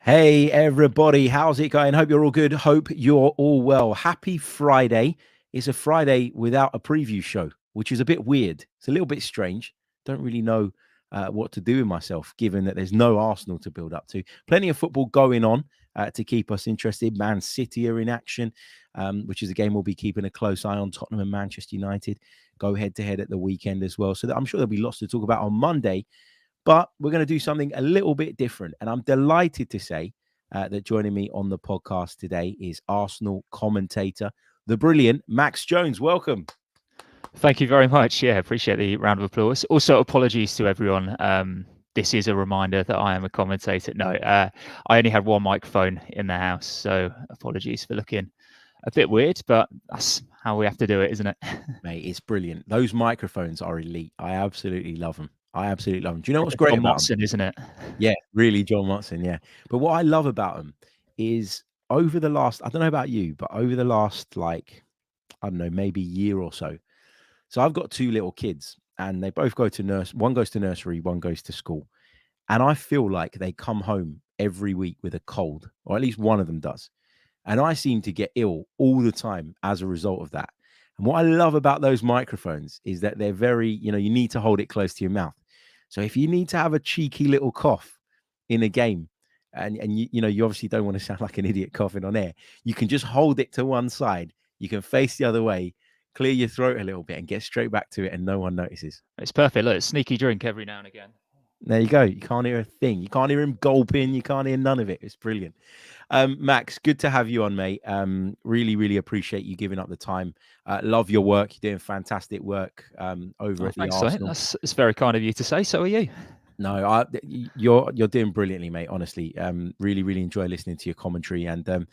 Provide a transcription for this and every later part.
Hey everybody, how's it going? Hope you're all good. Hope you're all well. Happy Friday. It's a Friday without a preview show, which is a bit weird. It's a little bit strange. Don't really know what to do with myself, given that there's no Arsenal to build up to. Plenty of football going on to keep us interested. Man City are in action, which is a game we'll be keeping a close eye on. Tottenham and Manchester United go head-to-head at the weekend as well. So I'm sure there'll be lots to talk about on Monday. But we're going to do something a little bit different. And I'm delighted to say that joining me on the podcast today is Arsenal commentator, the brilliant Max Jones. Welcome. Thank you very much. Yeah, appreciate the round of applause. Also, apologies to everyone. This is a reminder that I am a commentator. No, I only had one microphone in the house. So apologies for looking a bit weird, but that's how we have to do it, isn't it? Mate, it's brilliant. Those microphones are elite. I absolutely love them. Do you know what's great John about Watson, them? Isn't it? Yeah, really, John Watson. Yeah. But what I love about them is over the last, I don't know about you, but over the last, maybe year or so. So I've got two little kids and they both go to one goes to nursery, one goes to school. And I feel like they come home every week with a cold, or at least one of them does. And I seem to get ill all the time as a result of that. And what I love about those microphones is that they're very, you need to hold it close to your mouth. So if you need to have a cheeky little cough in a game, and you obviously don't want to sound like an idiot coughing on air, you can just hold it to one side. You can face the other way, clear your throat a little bit, and get straight back to it, and no one notices. It's perfect. Look, sneaky drink every now and again. There you go. You can't hear a thing. You can't hear him gulping. You can't hear none of it. It's brilliant. Max, good to have you on, mate. Really, really appreciate you giving up the time. Love your work. You're doing fantastic work over at the Arsenal. It's very kind of you to say. So are you. No, you're doing brilliantly, mate. Honestly, really, really enjoy listening to your commentary. And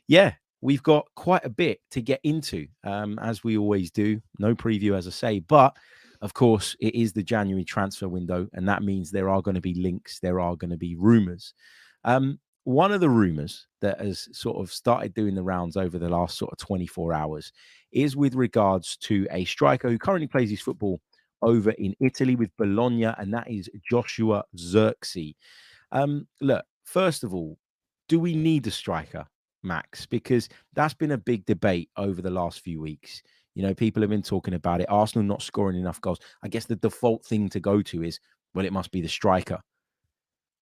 yeah, we've got quite a bit to get into, as we always do. No preview, as I say, but of course, it is the January transfer window, and that means there are going to be links. There are going to be rumors. One of the rumors that has sort of started doing the rounds over the last sort of 24 hours is with regards to a striker who currently plays his football over in Italy with Bologna, and that is Joshua Zirkzee. Look, first of all, do we need a striker, Max? Because that's been a big debate over the last few weeks. People have been talking about it. Arsenal not scoring enough goals. I guess the default thing to go to is, well, it must be the striker.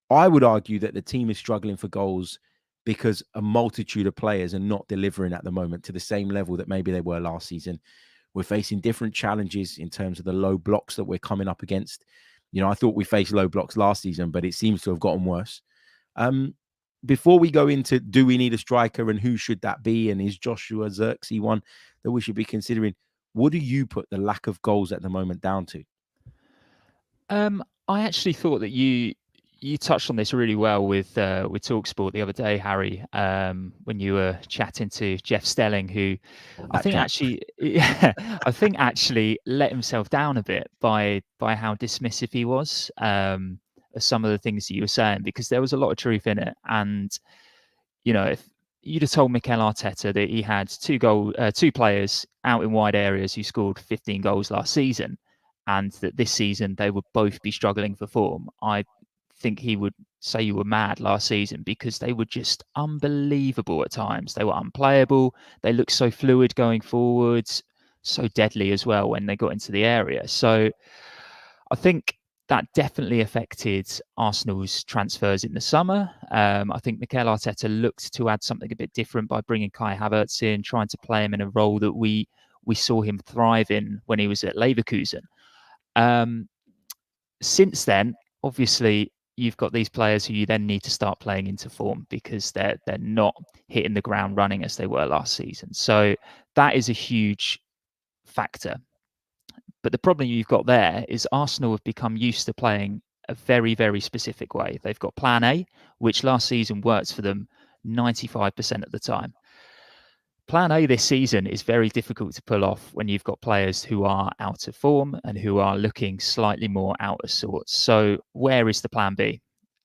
I would argue that the team is struggling for goals because a multitude of players are not delivering at the moment to the same level that maybe they were last season. We're facing different challenges in terms of the low blocks that we're coming up against. I thought we faced low blocks last season, but it seems to have gotten worse. Before we go into do we need a striker and who should that be, and is Joshua Zirkzee one that we should be considering, what do you put the lack of goals at the moment down to? I actually thought that you touched on this really well with TalkSport the other day, Harry, when you were chatting to Jeff Stelling, who I think actually let himself down a bit by how dismissive he was of some of the things that you were saying, because there was a lot of truth in it. And if you'd have told Mikel Arteta that he had two players out in wide areas who scored 15 goals last season, and that this season they would both be struggling for form, I think he would say you were mad last season, because they were just unbelievable at times. They were unplayable. They looked so fluid going forwards, so deadly as well when they got into the area. So I think that definitely affected Arsenal's transfers in the summer. I think Mikel Arteta looked to add something a bit different by bringing Kai Havertz in, trying to play him in a role that we saw him thrive in when he was at Leverkusen. Since then, obviously, you've got these players who you then need to start playing into form, because they're not hitting the ground running as they were last season. So that is a huge factor. But the problem you've got there is Arsenal have become used to playing a very, very specific way. They've got plan A, which last season worked for them 95% of the time. Plan A this season is very difficult to pull off when you've got players who are out of form and who are looking slightly more out of sorts. So where is the plan B?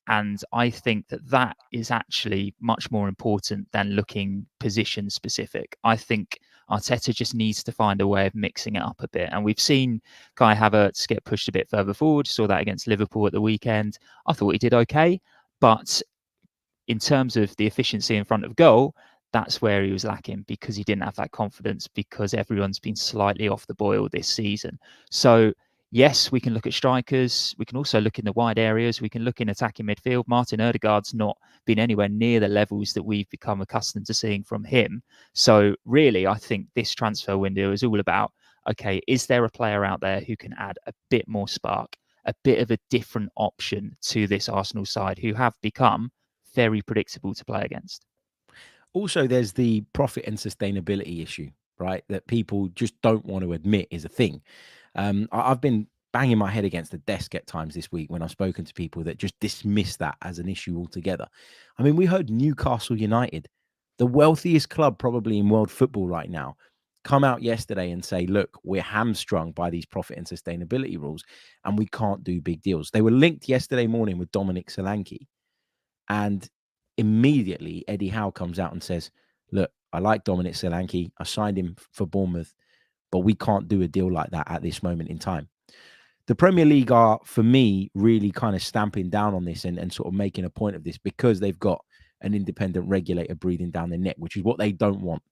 And I think that is actually much more important than looking position specific. I think Arteta just needs to find a way of mixing it up a bit. And we've seen Kai Havertz get pushed a bit further forward. Saw that against Liverpool at the weekend. I thought he did okay, but in terms of the efficiency in front of goal, that's where he was lacking, because he didn't have that confidence, because everyone's been slightly off the boil this season. So yes, we can look at strikers. We can also look in the wide areas. We can look in attacking midfield. Martin Odegaard's not been anywhere near the levels that we've become accustomed to seeing from him. So really, I think this transfer window is all about, okay, is there a player out there who can add a bit more spark, a bit of a different option to this Arsenal side, who have become very predictable to play against? Also, there's the profit and sustainability issue, right? That people just don't want to admit is a thing. I've been banging my head against the desk at times this week when I've spoken to people that just dismiss that as an issue altogether. I mean, we heard Newcastle United, the wealthiest club probably in world football right now, come out yesterday and say, look, we're hamstrung by these profit and sustainability rules and we can't do big deals. They were linked yesterday morning with Dominic Solanke. And immediately, Eddie Howe comes out and says, look, I like Dominic Solanke. I signed him for Bournemouth, but we can't do a deal like that at this moment in time. The Premier League are, for me, really kind of stamping down on this and sort of making a point of this, because they've got an independent regulator breathing down their neck, which is what they don't want.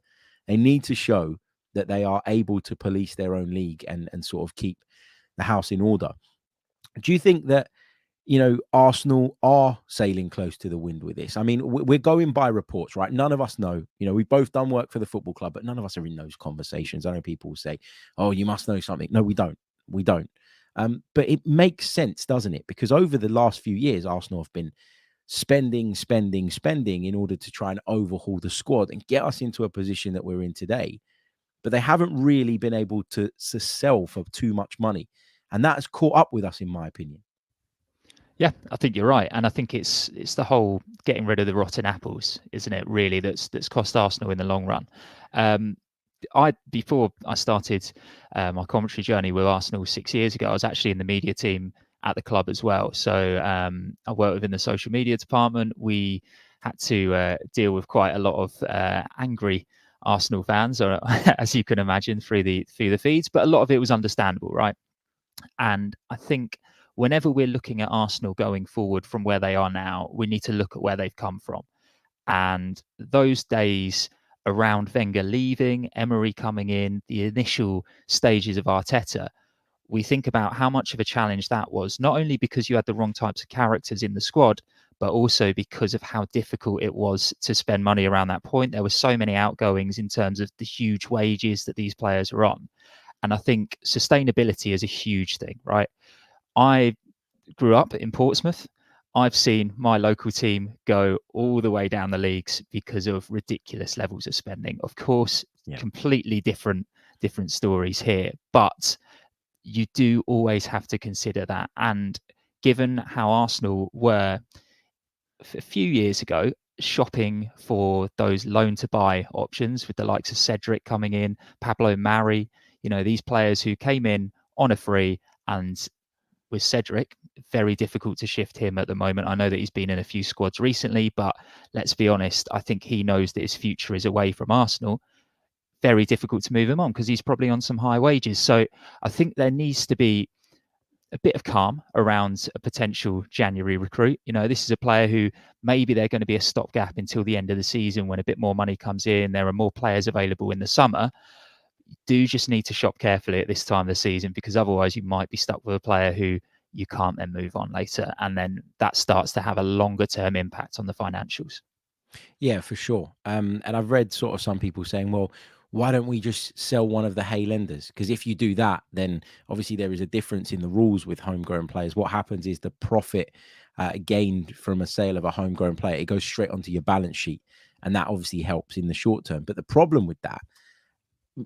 They need to show that they are able to police their own league and sort of keep the house in order. Do you think that, you know, Arsenal are sailing close to the wind with this? I mean, we're going by reports, right? None of us know. You know, we've both done work for the football club, but none of us are in those conversations. I know people will say, oh, you must know something. No, we don't. We don't. But it makes sense, doesn't it? Because over the last few years, Arsenal have been spending in order to try and overhaul the squad and get us into a position that we're in today. But they haven't really been able to sell for too much money. And that has caught up with us, in my opinion. Yeah, I think you're right, and I think it's the whole getting rid of the rotten apples, isn't it? Really, that's cost Arsenal in the long run. Before I started my commentary journey with Arsenal 6 years ago, I was actually in the media team at the club as well. So I worked within the social media department. We had to deal with quite a lot of angry Arsenal fans, or as you can imagine, through the feeds. But a lot of it was understandable, right? And I think whenever we're looking at Arsenal going forward from where they are now, we need to look at where they've come from. And those days around Wenger leaving, Emery coming in, the initial stages of Arteta, we think about how much of a challenge that was, not only because you had the wrong types of characters in the squad, but also because of how difficult it was to spend money around that point. There were so many outgoings in terms of the huge wages that these players are on. And I think sustainability is a huge thing, right? I grew up in Portsmouth. I've seen my local team go all the way down the leagues because of ridiculous levels of spending. Of course, completely different stories here, but you do always have to consider that. And given how Arsenal were a few years ago shopping for those loan to buy options with the likes of Cedric coming in, Pablo Mari, you know, these players who came in on a free, and with Cedric, very difficult to shift him at the moment. I know that he's been in a few squads recently, but let's be honest, I think he knows that his future is away from Arsenal. Very difficult to move him on because he's probably on some high wages. So I think there needs to be a bit of calm around a potential January recruit. You know, this is a player who maybe they're going to be a stopgap until the end of the season when a bit more money comes in. There are more players available in the summer. You do just need to shop carefully at this time of the season, because otherwise you might be stuck with a player who you can't then move on later. And then that starts to have a longer term impact on the financials. Yeah, for sure. And I've read sort of some people saying, well, why don't we just sell one of the Hay lenders? Because if you do that, then obviously there is a difference in the rules with homegrown players. What happens is the profit gained from a sale of a homegrown player, it goes straight onto your balance sheet. And that obviously helps in the short term. But the problem with that,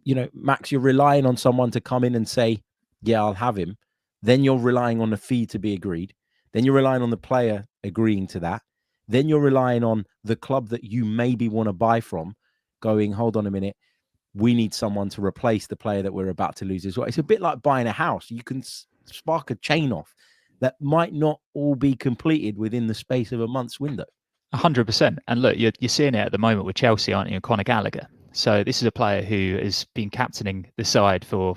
you know, Max, you're relying on someone to come in and say, yeah, I'll have him. Then you're relying on a fee to be agreed. Then you're relying on the player agreeing to that. Then you're relying on the club that you maybe want to buy from going, hold on a minute, we need someone to replace the player that we're about to lose as well. It's a bit like buying a house. You can spark a chain off that might not all be completed within the space of a month's window. 100%. And look, you're seeing it at the moment with Chelsea, aren't you? And Conor Gallagher. So this is a player who has been captaining the side for,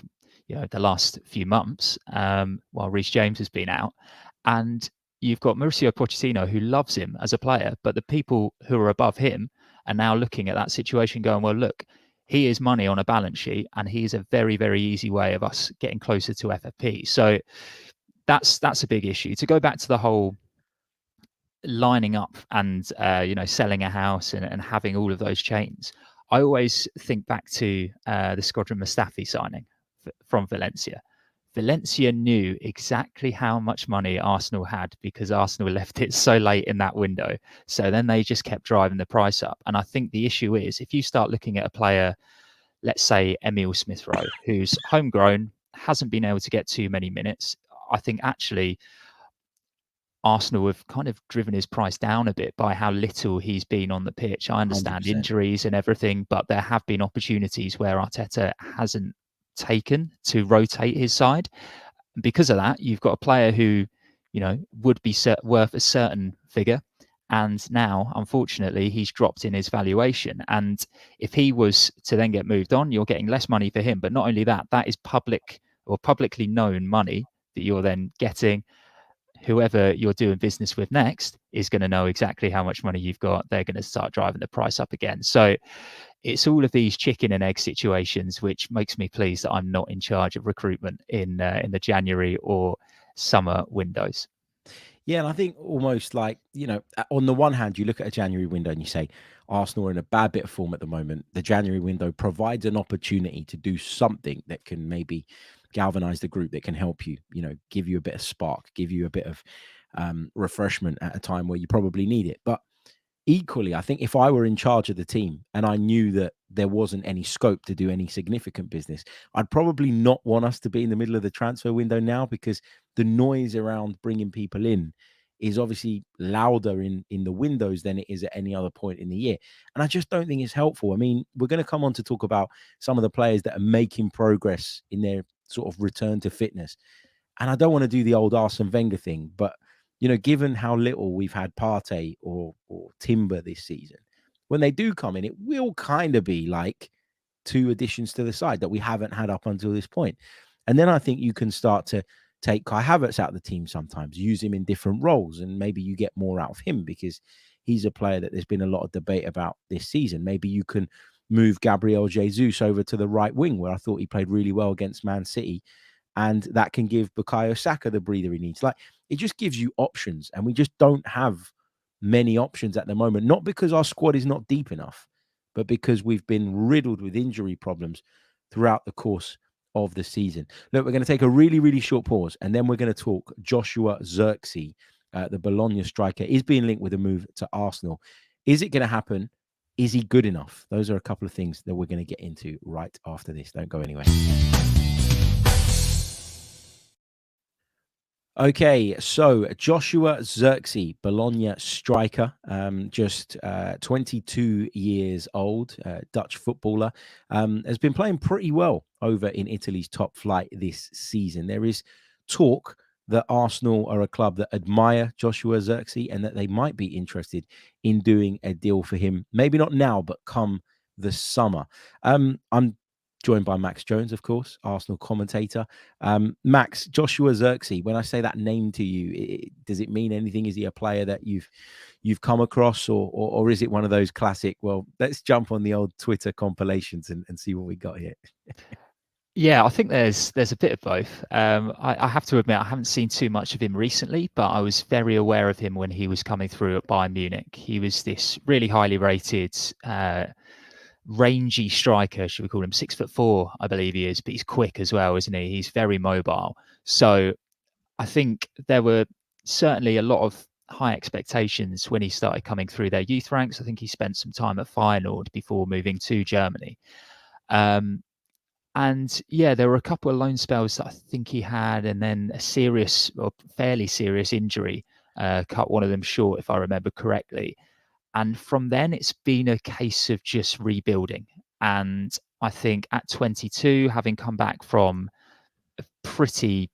you know, the last few months while Reece James has been out. And you've got Mauricio Pochettino, who loves him as a player, but the people who are above him are now looking at that situation going, well, look, he is money on a balance sheet, and he is a very, very easy way of us getting closer to FFP. So that's a big issue. To go back to the whole lining up and selling a house and having all of those chains, I always think back to the Squadron Mustafi signing from Valencia. Valencia knew exactly how much money Arsenal had because Arsenal left it so late in that window. So then they just kept driving the price up. And I think the issue is if you start looking at a player, let's say Emile Smith-Rowe, who's homegrown, hasn't been able to get too many minutes, I think actually Arsenal have kind of driven his price down a bit by how little he's been on the pitch. I understand 100%. injuries and everything, but there have been opportunities where Arteta hasn't taken to rotate his side. And because of that, you've got a player who, would be worth a certain figure. And now, unfortunately, he's dropped in his valuation. And if he was to then get moved on, you're getting less money for him. But not only that, that is public or publicly known money that you're then getting. Whoever you're doing business with next is going to know exactly how much money you've got. They're going to start driving the price up again. So it's all of these chicken and egg situations, which makes me pleased that I'm not in charge of recruitment in the January or summer windows. Yeah, and I think almost like, on the one hand, you look at a January window and you say, Arsenal are in a bad bit of form at the moment. The January window provides an opportunity to do something that can maybe galvanize the group, that can help you, give you a bit of spark, give you a bit of refreshment at a time where you probably need it. But equally, I think if I were in charge of the team and I knew that there wasn't any scope to do any significant business, I'd probably not want us to be in the middle of the transfer window now, because the noise around bringing people in is obviously louder in the windows than it is at any other point in the year. And I just don't think it's helpful. I mean, we're going to come on to talk about some of the players that are making progress in their sort of return to fitness. And I don't want to do the old Arsene Wenger thing, but given how little we've had Partey or Timber this season, when they do come in, it will kind of be like two additions to the side that we haven't had up until this point. And then I think you can start to take Kai Havertz out of the team sometimes, use him in different roles, and maybe you get more out of him because he's a player that there's been a lot of debate about this season. Maybe you can move Gabriel Jesus over to the right wing, where I thought he played really well against Man City, and that can give Bukayo Saka the breather he needs. Like, it just gives you options, and we just don't have many options at the moment, not because our squad is not deep enough, but because we've been riddled with injury problems throughout the course of the season. Look, we're going to take a really, really short pause, and then we're going to talk Joshua Zirkzee, the Bologna striker, is being linked with a move to Arsenal. Is it going to happen? Is he good enough? Those are a couple of things that we're going to get into right after this. Don't go anywhere. Okay, so Joshua Zirkzee, Bologna striker, just 22 years old, Dutch footballer, has been playing pretty well over in Italy's top flight this season. There is talk that Arsenal are a club that admire Joshua Zirkzee and that they might be interested in doing a deal for him. Maybe not now, but come the summer. I'm joined by Max Jones, of course, Arsenal commentator. Max, Joshua Zirkzee, when I say that name to you, does it mean anything? Is he a player that you've come across, or is it one of those classic, well, let's jump on the old Twitter compilations and see what we got here? Yeah, I think there's a bit of both. I have to admit, I haven't seen too much of him recently, but I was very aware of him when he was coming through at Bayern Munich. He was this really highly rated, rangy striker, should we call him? 6'4", I believe he is, but he's quick as well, isn't he? He's very mobile. So I think there were certainly a lot of high expectations when he started coming through their youth ranks. I think he spent some time at Feyenoord before moving to Germany. And yeah, there were a couple of loan spells that I think he had, and then a serious or fairly serious injury cut one of them short, if I remember correctly. And from then, it's been a case of just rebuilding. And I think at 22, having come back from a pretty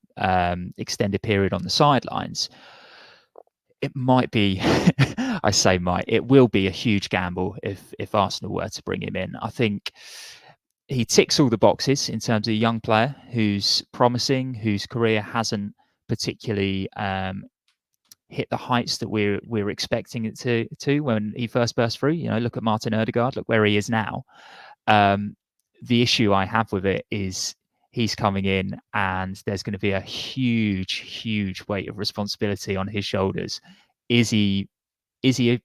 extended period on the sidelines, it might be, I say might, it will be a huge gamble if Arsenal were to bring him in. I think he ticks all the boxes in terms of a young player who's promising, whose career hasn't particularly hit the heights that we're expecting it to when he first burst through. Look at Martin Odegaard, look where he is now. The issue I have with it is he's coming in and there's going to be a huge weight of responsibility on his shoulders. Is he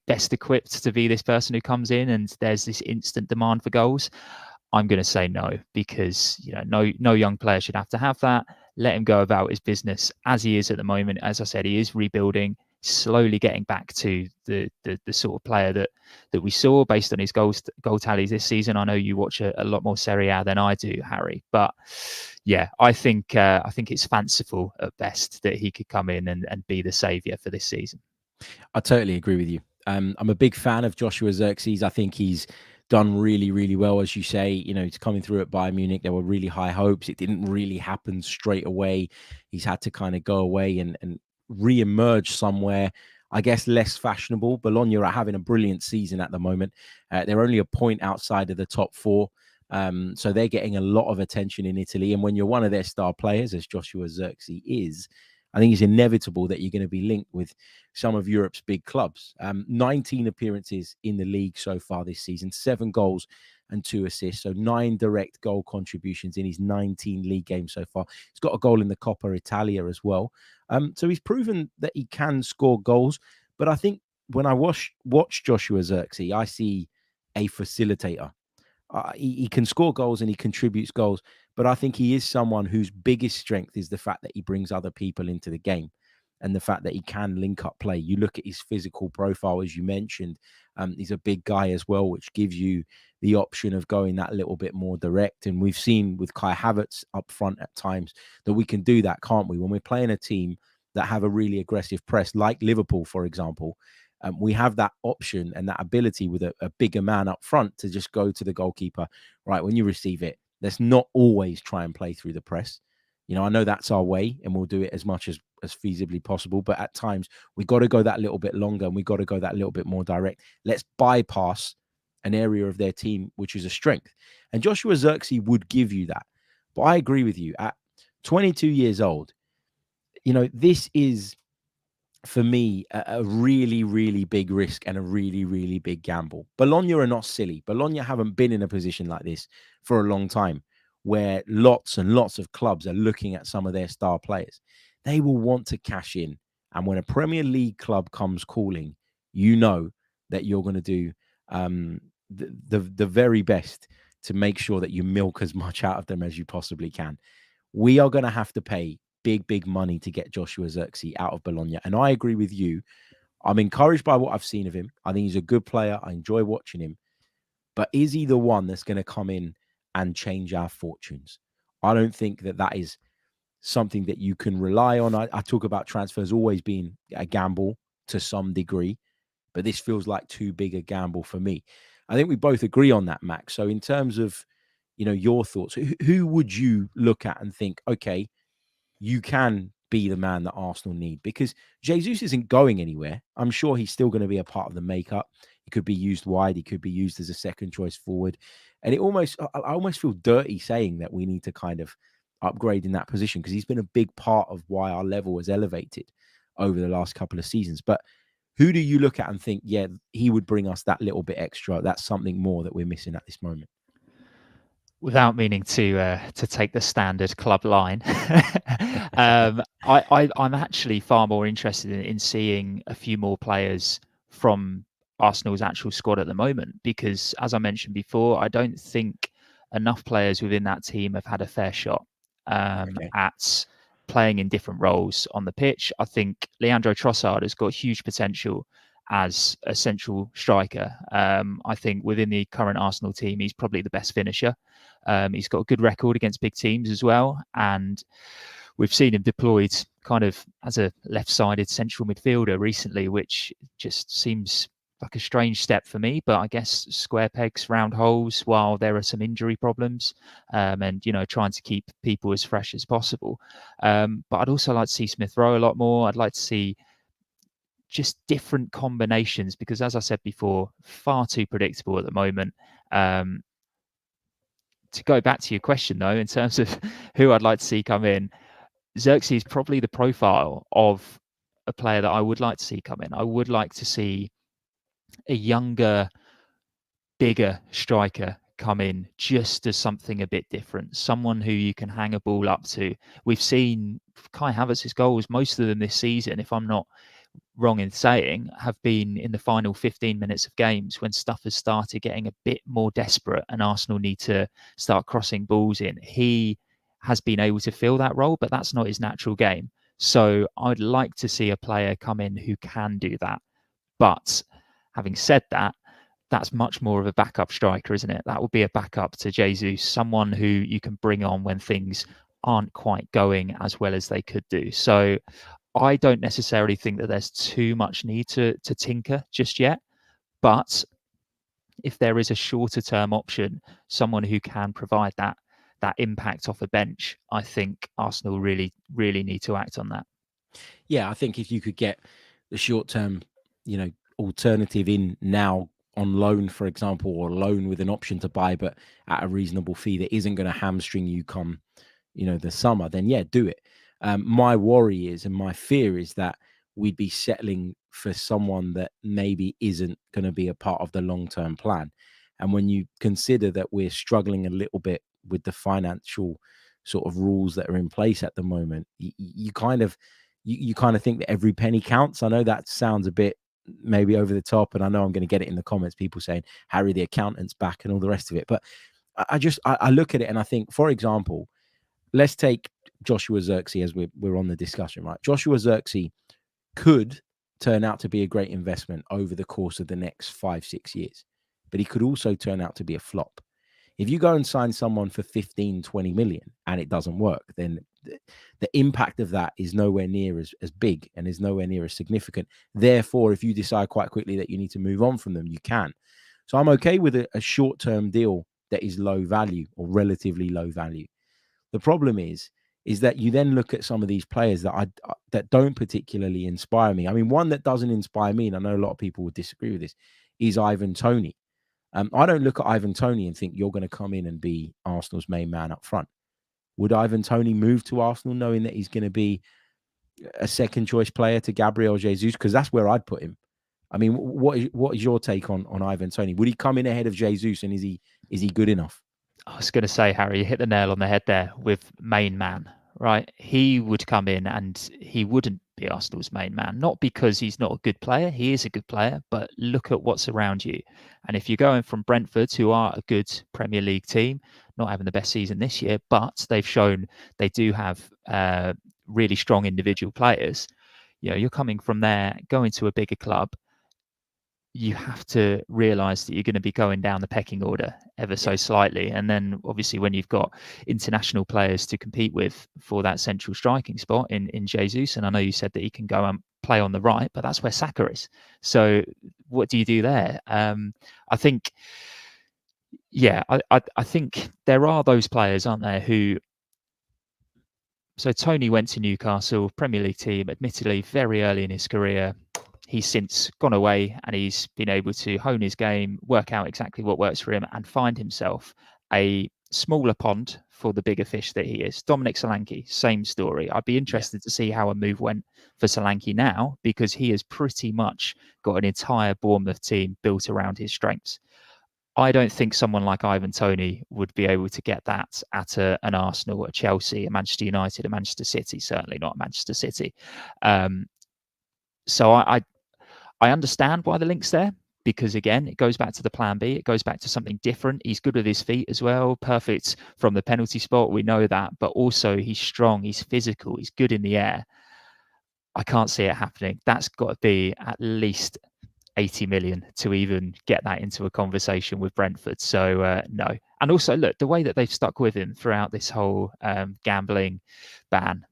best equipped to be this person who comes in and there's this instant demand for goals? I'm going to say no, because no young player should have to have that. Let him go about his business as he is at the moment. As I said, he is rebuilding, slowly getting back to the sort of player that we saw based on his goal tallies this season. I know you watch a lot more Serie A than I do, Harry, but yeah, I think it's fanciful at best that he could come in and be the saviour for this season. I totally agree with you. I'm a big fan of Joshua Zirkzee. I think he's done really well, as you say. He's coming through at Bayern Munich. There were really high hopes. It didn't really happen straight away. He's had to kind of go away and re-emerge somewhere, I guess, less fashionable. Bologna are having a brilliant season at the moment. They're only a point outside of the top four. So they're getting a lot of attention in Italy. And when you're one of their star players, as Joshua Zirkzee is, I think it's inevitable that you're going to be linked with some of Europe's big clubs. 19 appearances in the league so far this season, 7 goals and 2 assists. So 9 direct goal contributions in his 19 league games so far. He's got a goal in the Coppa Italia as well. So he's proven that he can score goals. But I think when I watch Joshua Zirkzee, I see a facilitator. He can score goals and he contributes goals, but I think he is someone whose biggest strength is the fact that he brings other people into the game and the fact that he can link up play. You look at his physical profile, as you mentioned, he's a big guy as well, which gives you the option of going that little bit more direct. And we've seen with Kai Havertz up front at times that we can do that, can't we? When we're playing a team that have a really aggressive press, like Liverpool, for example, we have that option and that ability with a bigger man up front to just go to the goalkeeper. Right, when you receive it, let's not always try and play through the press. I know that's our way and we'll do it as much as feasibly possible. But at times, we got to go that little bit longer and we got to go that little bit more direct. Let's bypass an area of their team, which is a strength. And Joshua Zirkzee would give you that. But I agree with you. At 22 years old, this is, for me, a really big risk and a really big gamble. Bologna are not silly. Bologna haven't been in a position like this for a long time, where lots and lots of clubs are looking at some of their star players. They will want to cash in. And when a Premier League club comes calling, you know that you're going to do the very best to make sure that you milk as much out of them as you possibly can. We are going to have to pay big money to get Joshua Zirkzee out of Bologna. And I agree with you. I'm encouraged by what I've seen of him. I think he's a good player. I enjoy watching him. But is he the one that's going to come in and change our fortunes? I don't think that is something that you can rely on. I talk about transfers always being a gamble to some degree, but this feels like too big a gamble for me. I think we both agree on that, Max. So in terms of, your thoughts, who would you look at and think, okay, you can be the man that Arsenal need? Because Jesus isn't going anywhere. I'm sure he's still going to be a part of the makeup. He could be used wide. He could be used as a second choice forward. And I almost feel dirty saying that we need to kind of upgrade in that position, because he's been a big part of why our level was elevated over the last couple of seasons. But who do you look at and think, yeah, he would bring us that little bit extra? That's something more that we're missing at this moment. Without meaning to take the standard club line, I'm actually far more interested in seeing a few more players from Arsenal's actual squad at the moment, because, as I mentioned before, I don't think enough players within that team have had a fair shot at playing in different roles on the pitch. I think Leandro Trossard has got huge potential as a central striker. I think within the current Arsenal team, he's probably the best finisher. He's got a good record against big teams as well. And we've seen him deployed kind of as a left-sided central midfielder recently, which just seems like a strange step for me. But I guess square pegs, round holes, while there are some injury problems, and, trying to keep people as fresh as possible. But I'd also like to see Smith Rowe a lot more. I'd like to see just different combinations, because, as I said before, far too predictable at the moment. To go back to your question, though, in terms of who I'd like to see come in, Zirkzee is probably the profile of a player that I would like to see come in. I would like to see a younger, bigger striker come in just as something a bit different, someone who you can hang a ball up to. We've seen Kai Havertz's goals, most of them this season, if I'm not wrong in saying, have been in the final 15 minutes of games when stuff has started getting a bit more desperate and Arsenal need to start crossing balls in. He has been able to fill that role, but that's not his natural game. So I'd like to see a player come in who can do that. But having said that, that's much more of a backup striker, isn't it? That would be a backup to Jesus, someone who you can bring on when things aren't quite going as well as they could do. So I don't necessarily think that there's too much need to tinker just yet. But if there is a shorter term option, someone who can provide that impact off a bench, I think Arsenal really, really need to act on that. Yeah, I think if you could get the short term, alternative in now on loan, for example, or loan with an option to buy, but at a reasonable fee that isn't going to hamstring you come, the summer, then yeah, do it. My worry is, and my fear is that we'd be settling for someone that maybe isn't going to be a part of the long-term plan. And when you consider that we're struggling a little bit with the financial sort of rules that are in place at the moment, you kind of think that every penny counts. I know that sounds a bit maybe over the top, and I know I'm going to get it in the comments, people saying Harry the accountant's back and all the rest of it, but I look at it and I think, for example, let's take Joshua Zirkzee as we're on the discussion, right? Joshua Zirkzee could turn out to be a great investment over the course of the next 5-6 years, but he could also turn out to be a flop. If you go and sign someone for 15-20 million and it doesn't work, then the impact of that is nowhere near as big and is nowhere near as significant. Therefore, if you decide quite quickly that you need to move on from them, you can. So I'm okay with a short-term deal that is low value or relatively low value. The problem is that you then look at some of these players that don't particularly inspire me. I mean, one that doesn't inspire me, and I know a lot of people would disagree with this, is Ivan Toney. I don't look at Ivan Toney and think you're going to come in and be Arsenal's main man up front. Would Ivan Toney move to Arsenal knowing that he's going to be a second choice player to Gabriel Jesus? Because that's where I'd put him. I mean, what is your take on Ivan Toney? Would he come in ahead of Jesus, and is he good enough? I was going to say, Harry, you hit the nail on the head there with main man, right? He would come in and he wouldn't be Arsenal's main man, not because he's not a good player. He is a good player, but look at what's around you. And if you're going from Brentford, who are a good Premier League team, not having the best season this year, but they've shown they do have really strong individual players. You're coming from there, going to a bigger club. You have to realise that you're going to be going down the pecking order ever so slightly. And then obviously when you've got international players to compete with for that central striking spot in Jesus, and I know you said that he can go and play on the right, but that's where Saka is. So what do you do there? I think, I think there are those players, aren't there, who... So Toney went to Newcastle, Premier League team, admittedly very early in his career. He's since gone away and he's been able to hone his game, work out exactly what works for him, and find himself a smaller pond for the bigger fish that he is. Dominic Solanke, same story. I'd be interested to see how a move went for Solanke now, because he has pretty much got an entire Bournemouth team built around his strengths. I don't think someone like Ivan Toney would be able to get that at an Arsenal, a Chelsea, a Manchester United, a Manchester City, certainly not Manchester City. So I understand why the link's there, because again, it goes back to the plan B. It goes back to something different. He's good with his feet as well. Perfect from the penalty spot. We know that, but also he's strong. He's physical. He's good in the air. I can't see it happening. That's got to be at least 80 million to even get that into a conversation with Brentford. So no. And also, look, the way that they've stuck with him throughout this whole gambling ban,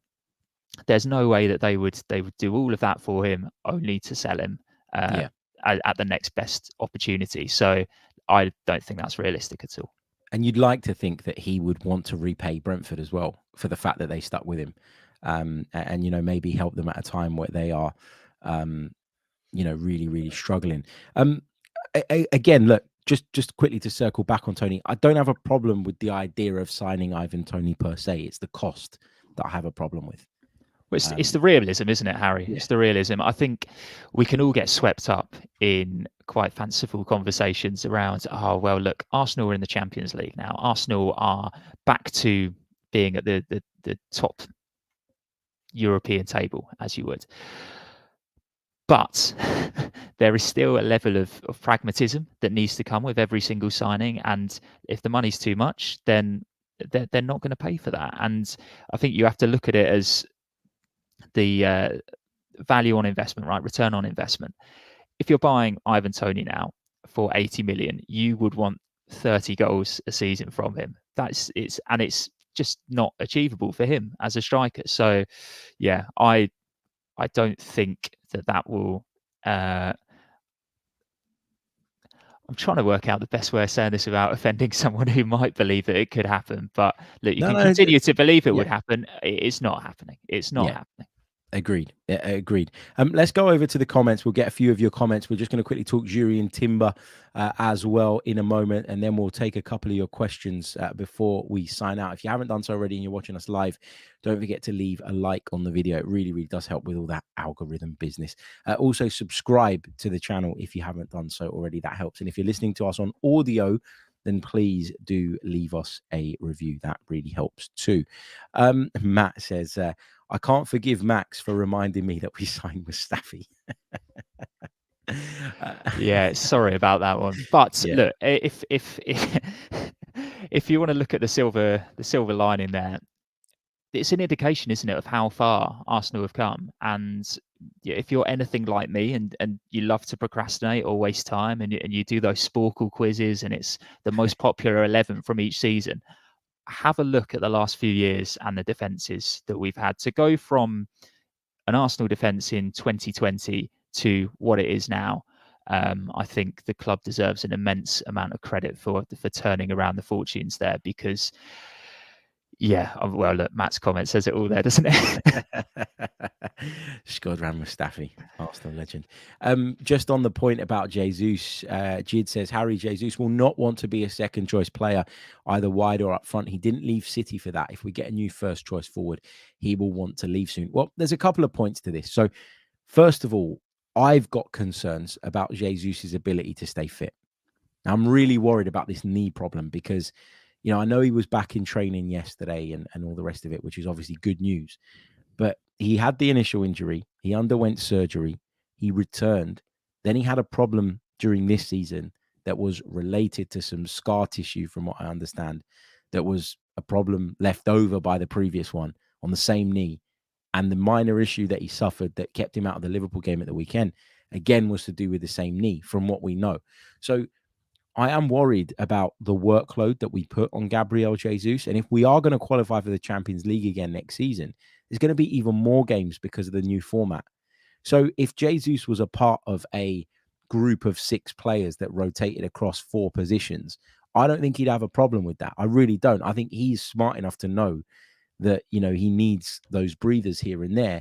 there's no way that they would do all of that for him only to sell him at the next best opportunity. So I don't think that's realistic at all. And you'd like to think that he would want to repay Brentford as well for the fact that they stuck with him, and maybe help them at a time where they are really, really struggling. Again, look, just quickly to circle back on Toney, I don't have a problem with the idea of signing Ivan Toney per se. It's the cost that I have a problem with. Well, it's the realism, isn't it, Harry? Yeah. It's the realism. I think we can all get swept up in quite fanciful conversations around, oh, well, look, Arsenal are in the Champions League now. Arsenal are back to being at the top European table, as you would. But there is still a level of pragmatism that needs to come with every single signing. And if the money's too much, then they're not going to pay for that. And I think you have to look at it as the value on investment, right? Return on investment. If you're buying Ivan Toney now for 80 million, you would want 30 goals a season from him. It's just not achievable for him as a striker. So, yeah, I don't think that will. I'm trying to work out the best way of saying this without offending someone who might believe that it could happen. But look, you can continue to believe it would happen. It's not happening. It's not happening. Agreed. Agreed. Let's go over to the comments. We'll get a few of your comments. We're just going to quickly talk Jurrien Timber as well in a moment, and then we'll take a couple of your questions before we sign out. If you haven't done so already and you're watching us live, don't forget to leave a like on the video. It really, really does help with all that algorithm business. Also, subscribe to the channel if you haven't done so already. That helps. And if you're listening to us on audio, then please do leave us a review. That really helps too. Matt says, I can't forgive Max for reminding me that we signed Mustafi. Yeah, sorry about that one. But look, if if you want to look at the silver lining there, it's an indication, isn't it, of how far Arsenal have come. And if you're anything like me and you love to procrastinate or waste time and you do those Sporkle quizzes and it's the most popular 11 from each season, have a look at the last few years and the defences that we've had. To go from an Arsenal defence in 2020 to what it is now, I think the club deserves an immense amount of credit for turning around the fortunes there, because well, look, Matt's comment says it all there, doesn't it? Shkodran Mustafi, Arsenal legend. Just on the point about Jesus, Jid says Harry Jesus will not want to be a second choice player, either wide or up front. He didn't leave City for that. If we get a new first choice forward, he will want to leave soon. Well, there's a couple of points to this. So, first of all, I've got concerns about Jesus's ability to stay fit. Now, I'm really worried about this knee problem because, I know he was back in training yesterday and all the rest of it, which is obviously good news. But he had the initial injury. He underwent surgery. He returned. Then he had a problem during this season that was related to some scar tissue, from what I understand, that was a problem left over by the previous one on the same knee. And the minor issue that he suffered that kept him out of the Liverpool game at the weekend, again, was to do with the same knee, from what we know. So I am worried about the workload that we put on Gabriel Jesus. And if we are going to qualify for the Champions League again next season, there's going to be even more games because of the new format. So if Jesus was a part of a group of 6 players that rotated across 4 positions, I don't think he'd have a problem with that. I really don't. I think he's smart enough to know that, he needs those breathers here and there.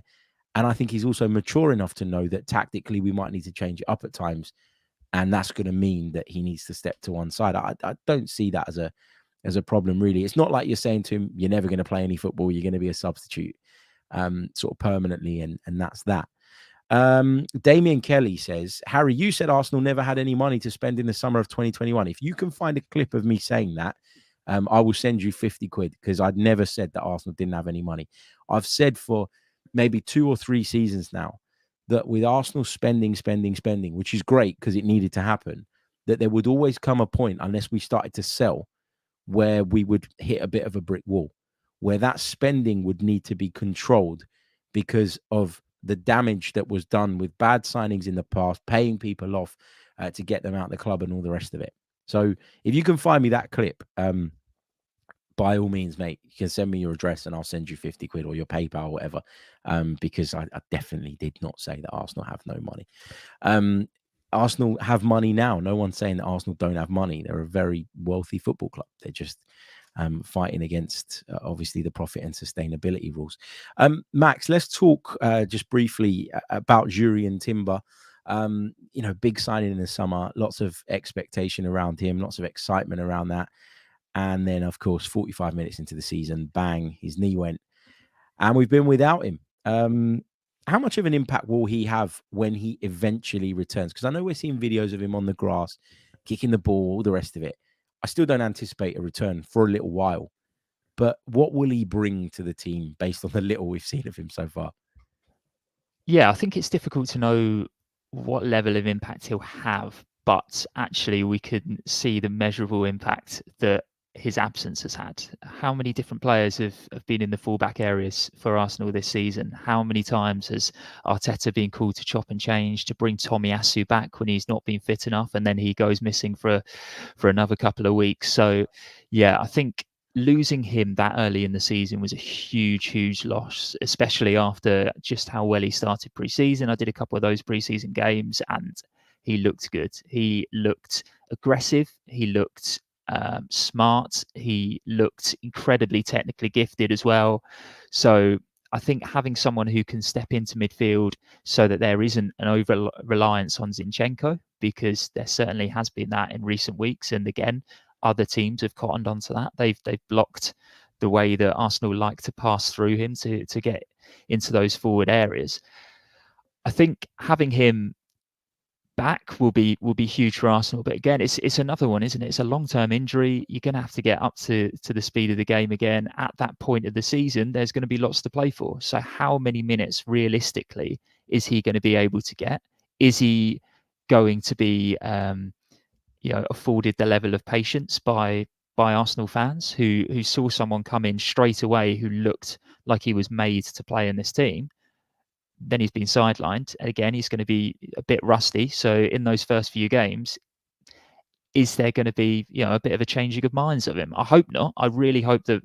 And I think he's also mature enough to know that tactically we might need to change it up at times. And that's going to mean that he needs to step to one side. I don't see that as a problem, really. It's not like you're saying to him, you're never going to play any football. You're going to be a substitute sort of permanently. And that's that. Damien Kelly says, Harry, you said Arsenal never had any money to spend in the summer of 2021. If you can find a clip of me saying that, I will send you 50 quid, because I'd never said that Arsenal didn't have any money. I've said for maybe 2 or 3 seasons now that with Arsenal spending, which is great because it needed to happen, that there would always come a point, unless we started to sell, where we would hit a bit of a brick wall, where that spending would need to be controlled because of the damage that was done with bad signings in the past, paying people off to get them out of the club and all the rest of it. So if you can find me that clip, by all means, mate, you can send me your address and I'll send you 50 quid or your PayPal or whatever, because I definitely did not say that Arsenal have no money. Arsenal have money now. No one's saying that Arsenal don't have money. They're a very wealthy football club. They're just fighting against, obviously, the profit and sustainability rules. Max, let's talk just briefly about Jurrien Timber. Big signing in the summer, lots of expectation around him, lots of excitement around that. And then, of course, 45 minutes into the season, bang, his knee went. And we've been without him. How much of an impact will he have when he eventually returns? Because I know we're seeing videos of him on the grass, kicking the ball, all the rest of it. I still don't anticipate a return for a little while. But what will he bring to the team based on the little we've seen of him so far? Yeah, I think it's difficult to know what level of impact he'll have, but actually we can see the measurable impact that his absence has had. How many different players have been in the fullback areas for Arsenal this season? How many times has Arteta been called to chop and change to bring Tomiyasu back when he's not been fit enough, and then he goes missing for another couple of weeks? So, yeah, I think losing him that early in the season was a huge loss, especially after just how well he started pre-season. I did a couple of those pre-season games and he looked good. He looked aggressive. He looked smart. He looked incredibly technically gifted as well. So I think having someone who can step into midfield so that there isn't an over reliance on Zinchenko, because there certainly has been that in recent weeks. And again, other teams have cottoned onto that. They've blocked the way that Arsenal like to pass through him to get into those forward areas. I think having him back will be huge for Arsenal. But again, it's another one, isn't it? It's a long-term injury. You're going to have to get up to the speed of the game again. At that point of the season, there's going to be lots to play for. So how many minutes realistically is he going to be able to get? Is he going to be afforded the level of patience by Arsenal fans who saw someone come in straight away who looked like he was made to play in this team? Then he's been sidelined. Again, he's going to be a bit rusty. So in those first few games, is there going to be a bit of a changing of minds of him? I hope not. I really hope that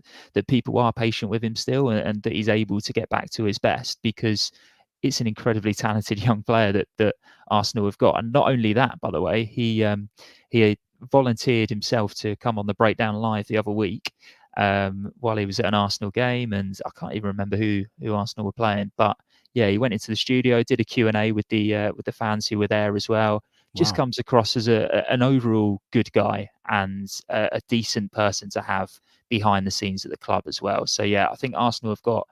people are patient with him still, and that he's able to get back to his best, because it's an incredibly talented young player that Arsenal have got. And not only that, by the way, he volunteered himself to come on the Breakdown Live the other week while he was at an Arsenal game, and I can't even remember who Arsenal were playing, but yeah, he went into the studio, did a Q&A with the fans who were there as well. Just comes across as an overall good guy and a decent person to have behind the scenes at the club as well. So yeah, I think Arsenal have got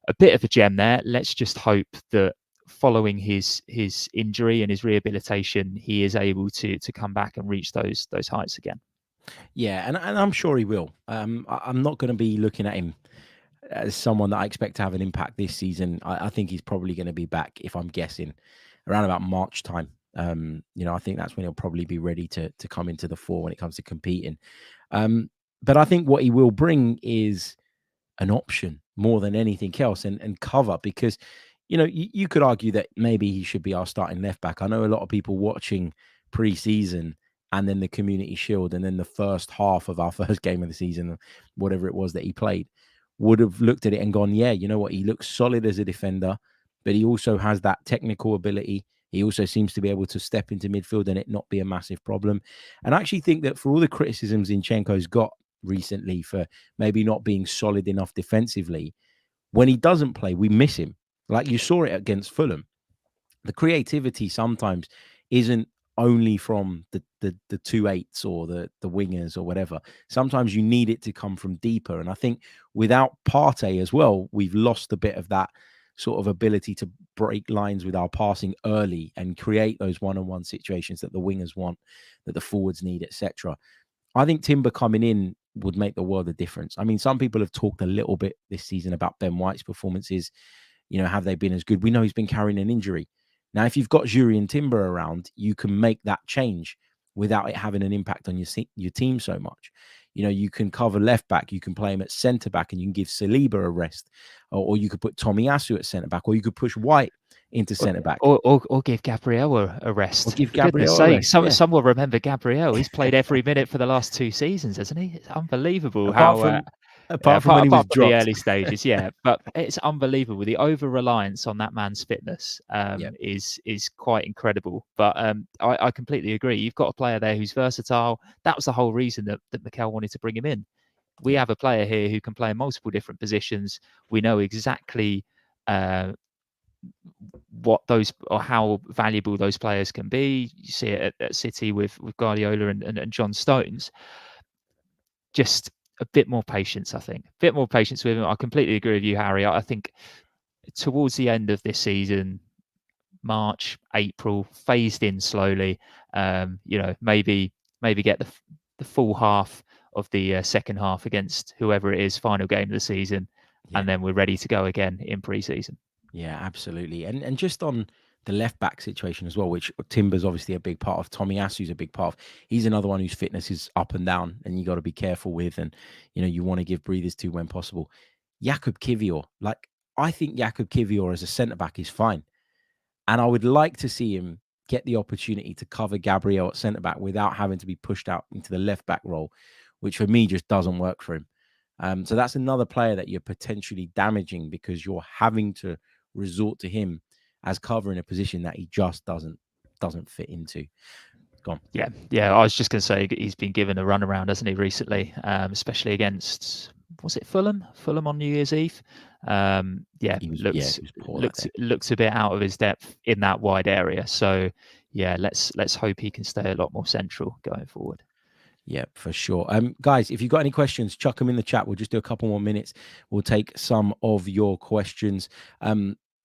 a bit of a gem there. Let's just hope that following his injury and his rehabilitation, he is able to come back and reach those heights again. Yeah, and I'm sure he will. I'm not going to be looking at him as someone that I expect to have an impact this season. I think he's probably going to be back, if I'm guessing, around about March time. I think that's when he'll probably be ready to come into the fore when it comes to competing. But I think what he will bring is an option more than anything else, and cover, because you could argue that maybe he should be our starting left back. I know a lot of people watching pre-season and then the Community Shield and then the first half of our first game of the season, whatever it was that he played, would have looked at it and gone, yeah, you know what, he looks solid as a defender, but he also has that technical ability. He also seems to be able to step into midfield and it not be a massive problem. And I actually think that for all the criticisms Zinchenko's got recently for maybe not being solid enough defensively, when he doesn't play, we miss him. Like you saw it against Fulham. The creativity sometimes isn't only from the 2-8s or the wingers or whatever. Sometimes you need it to come from deeper. And I think without Partey as well, we've lost a bit of that sort of ability to break lines with our passing early and create those one-on-one situations that the wingers want, that the forwards need, etc. I think Timber coming in would make the world of difference. I mean, some people have talked a little bit this season about Ben White's performances. Have they been as good? We know he's been carrying an injury. Now, if you've got Jurrien Timber around, you can make that change without it having an impact on your team so much. You can cover left back, you can play him at centre back, and you can give Saliba a rest, or you could put Tomiyasu at centre back, or you could push White into centre back, or give Gabriel a rest. Or give For goodness Gabriel a sake, rest. some will remember Gabriel. He's played every minute for the last 2 seasons, hasn't he? It's unbelievable Apart from when he was apart from the dropped. early stages, yeah. But it's unbelievable. The over-reliance on that man's fitness is quite incredible. But I completely agree. You've got a player there who's versatile. That was the whole reason that Mikel wanted to bring him in. We have a player here who can play in multiple different positions. We know exactly what those, or how valuable those players can be. You see it at City with Guardiola and John Stones. Just a bit more patience, I think. A bit more patience with him. I completely agree with you, Harry. I think towards the end of this season, March, April, phased in slowly. Maybe get the full half of the second half against whoever it is, final game of the season, and then we're ready to go again in pre-season. Yeah, absolutely. And just on the left back situation as well, which Timber's obviously a big part of. Tomiyasu's a big part of. He's another one whose fitness is up and down, and you got to be careful with. And you want to give breathers to when possible. Jakub Kiwior, I think Jakub Kiwior as a centre back is fine, and I would like to see him get the opportunity to cover Gabriel at centre back without having to be pushed out into the left back role, which for me just doesn't work for him. So that's another player that you're potentially damaging because you're having to resort to him as covering a position that he just doesn't fit into. Go on. Yeah. I was just going to say he's been given a runaround, hasn't he, recently, especially against, was it Fulham on New Year's Eve? Looks a bit out of his depth in that wide area. So yeah, let's hope he can stay a lot more central going forward. Yeah, for sure. Guys, if you've got any questions, chuck them in the chat. We'll just do a couple more minutes. We'll take some of your questions.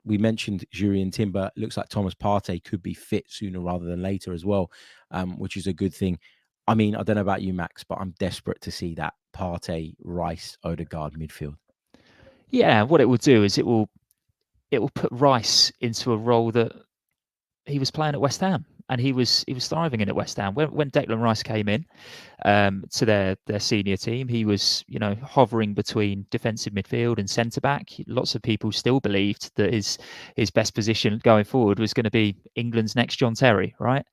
We mentioned Jurrien Timber. Looks like Thomas Partey could be fit sooner rather than later as well, which is a good thing. I mean, I don't know about you, Max, but I'm desperate to see that Partey, Rice, Odegaard midfield. Yeah, what it will do is it will put Rice into a role that he was playing at West Ham, and he was thriving in at West Ham. When Declan Rice came in to their senior team, he was hovering between defensive midfield and centre back. Lots of people still believed that his best position going forward was going to be England's next John Terry, right?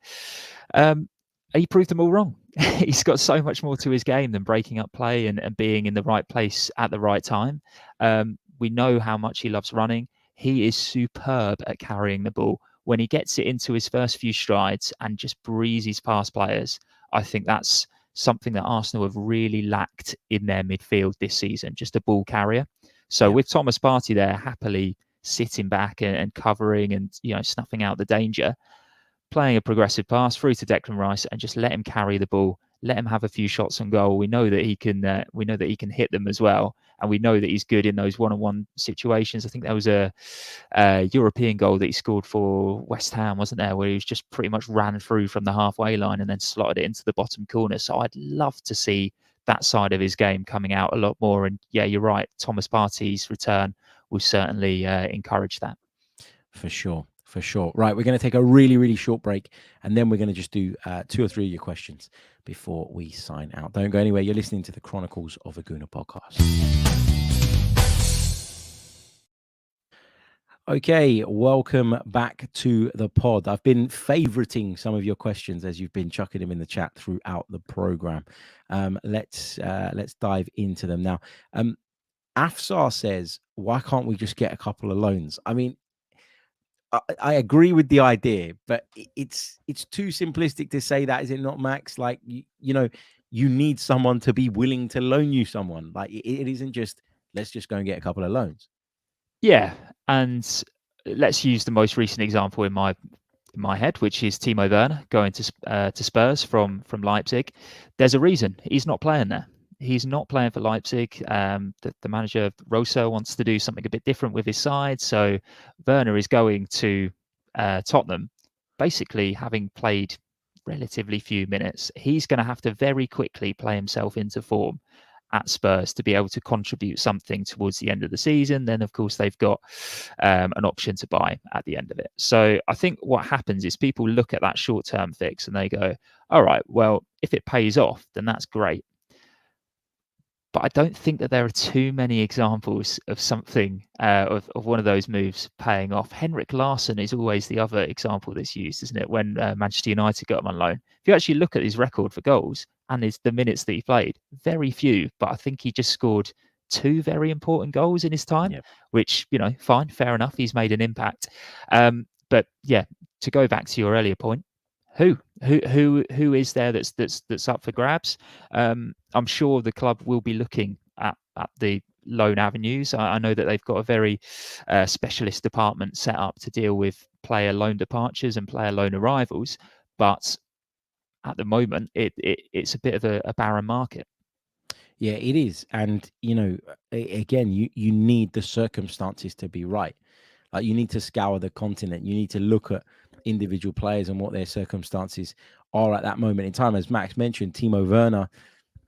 He proved them all wrong. He's got so much more to his game than breaking up play and being in the right place at the right time. We know how much he loves running. He is superb at carrying the ball. When he gets it into his first few strides and just breezes past players, I think that's something that Arsenal have really lacked in their midfield this season, just a ball carrier. So with Thomas Partey there happily sitting back and covering and snuffing out the danger, playing a progressive pass through to Declan Rice and just let him carry the ball, let him have a few shots on goal. We know that he can hit them as well, and we know that he's good in those one-on-one situations. I think there was a European goal that he scored for West Ham, wasn't there, where he was just pretty much ran through from the halfway line and then slotted it into the bottom corner. So I'd love to see that side of his game coming out a lot more. And yeah, you're right, Thomas Partey's return will certainly encourage that. For sure. Right, we're going to take a really, really short break, and then we're going to just do 2 or 3 of your questions before we sign out. Don't go anywhere. You're listening to the Chronicles of a Gooner podcast. Okay, welcome back to the pod. I've been favoriting some of your questions as you've been chucking them in the chat throughout the program. Let's dive into them now. Afsar says, why can't we just get a couple of loans? I mean, I agree with the idea, but it's too simplistic to say that, is it not, Max? Like, you need someone to be willing to loan you someone. Like, it isn't just, let's just go and get a couple of loans. Yeah, and let's use the most recent example in my head, which is Timo Werner going to Spurs from Leipzig. There's a reason he's not playing there. He's not playing for Leipzig. The manager, Rosso, wants to do something a bit different with his side. So Werner is going to Tottenham, basically having played relatively few minutes. He's going to have to very quickly play himself into form at Spurs to be able to contribute something towards the end of the season. Then, of course, they've got an option to buy at the end of it. So I think what happens is people look at that short-term fix and they go, all right, well, if it pays off, then that's great. But I don't think that there are too many examples of something of one of those moves paying off. Henrik Larsson is always the other example that's used, isn't it? When Manchester United got him on loan. If you actually look at his record for goals and the minutes that he played, very few. But I think he just scored 2 very important goals in his time, which, fine, fair enough. He's made an impact. But yeah, to go back to your earlier point, who is there that's up for grabs? I'm sure the club will be looking at the loan avenues. I know that they've got a very specialist department set up to deal with player loan departures and player loan arrivals, but at the moment it's a bit of a barren market. Yeah, it is. And again, you need the circumstances to be right. Like, you need to scour the continent. You need to look at individual players and what their circumstances are at that moment in time. As Max mentioned, Timo Werner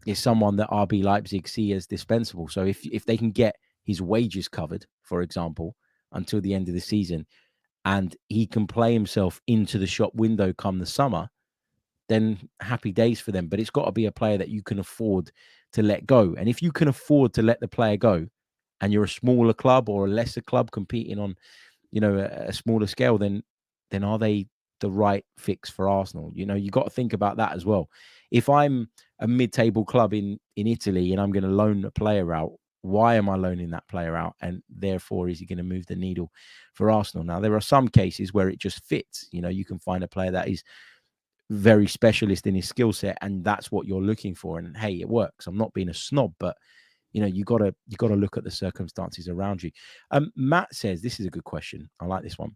is someone that RB Leipzig see as dispensable. So if they can get his wages covered, for example, until the end of the season, and he can play himself into the shop window come the summer, then happy days for them. But it's got to be a player that you can afford to let go. And if you can afford to let the player go, and you're a smaller club or a lesser club competing on, a smaller scale, then are they the right fix for Arsenal? You got to think about that as well. If I'm a mid-table club in Italy and I'm going to loan a player out, why am I loaning that player out? And therefore, is he going to move the needle for Arsenal? Now, there are some cases where it just fits. You can find a player that is very specialist in his skill set, and that's what you're looking for. And hey, it works. I'm not being a snob, but you gotta look at the circumstances around you. Matt says, this is a good question. I like this one.